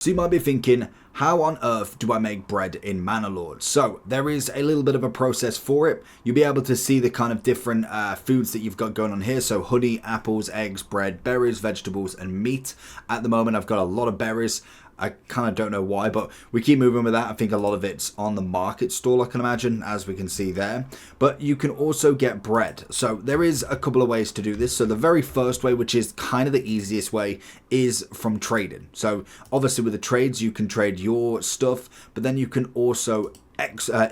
So you might be thinking, how on earth do I make bread in Manor? So there is a little bit of a process for it. You'll be able to see the kind of different foods that you've got going on here. So honey, apples, eggs, bread, berries, vegetables, and meat. At the moment, I've got a lot of berries. I kind of don't know why, but we keep moving with that. I think a lot of it's on the market stall, I can imagine, as we can see there. But you can also get bread. So there is a couple of ways to do this. So the very first way, which is kind of the easiest way, is from trading. So obviously with the trades, you can trade your stuff, but then you can also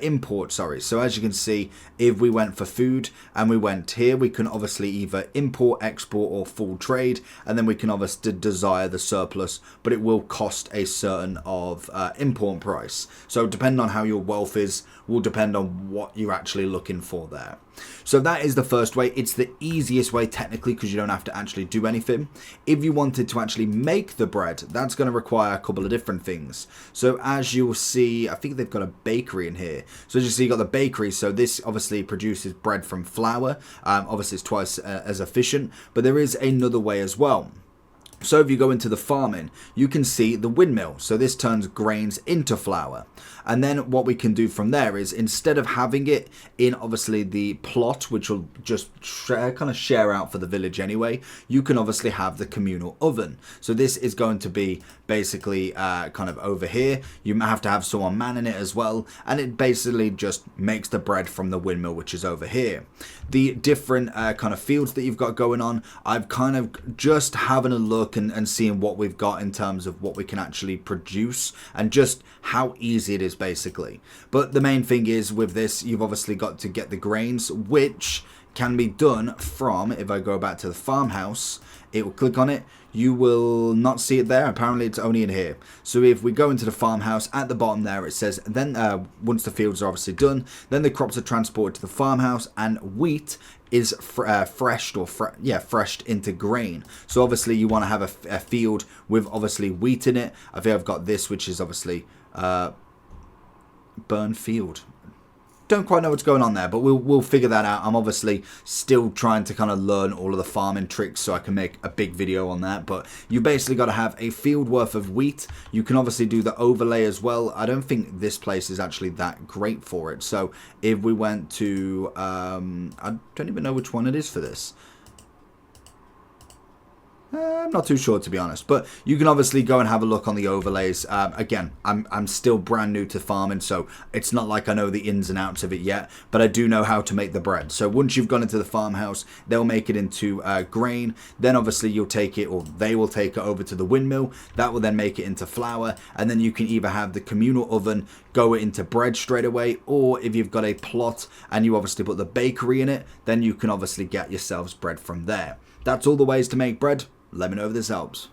import. So as you can see, if we went for food and we went here, we can obviously either import, export, or full trade, and then we can obviously desire the surplus, but it will cost a certain of import price. So depending on how your wealth is will depend on what you're actually looking for there. So that is the first way. It's the easiest way technically because you don't have to actually do anything. If you wanted to actually make the bread, that's going to require a couple of different things. So as you'll see, I think they've got a bakery in here. So as you see, you got the bakery. So this obviously produces bread from flour. Obviously it's twice as efficient, but there is another way as well. So if you go into the farming, you can see the windmill. So this turns grains into flour. And then what we can do from there is, instead of having it in obviously the plot, which will just kind of share out for the village anyway, you can obviously have the communal oven. So this is going to be basically kind of over here. You might have to have someone manning it as well. And it basically just makes the bread from the windmill, which is over here. The different kind of fields that you've got going on, I've kind of just having a look and seeing what we've got in terms of what we can actually produce and just how easy it is basically. But the main thing is with this, you've obviously got to get the grains, which can be done from, if I go back to the farmhouse, it will click on it. You will not see it there. Apparently it's only in here. So if we go into the farmhouse, at the bottom there it says, then once the fields are obviously done, then the crops are transported to the farmhouse, and wheat is freshed into grain. So obviously you want to have a field with obviously wheat in it. I think I've got this, which is obviously burn field. Don't quite know what's going on there, but we'll figure that out. I'm obviously still trying to kind of learn all of the farming tricks so I can make a big video on that. But you basically got to have a field worth of wheat. You can obviously do the overlay as well. I don't think this place is actually that great for it. So if we went to, I don't even know which one it is for this. I'm not too sure, to be honest, but you can obviously go and have a look on the overlays. Again, I'm still brand new to farming, so it's not like I know the ins and outs of it yet, but I do know how to make the bread. So once you've gone into the farmhouse, they'll make it into grain. Then obviously you'll take it, or they will take it over to the windmill. That will then make it into flour, and then you can either have the communal oven go it into bread straight away, or if you've got a plot and you obviously put the bakery in it, then you can obviously get yourselves bread from there. That's all the ways to make bread. Let me know if this helps.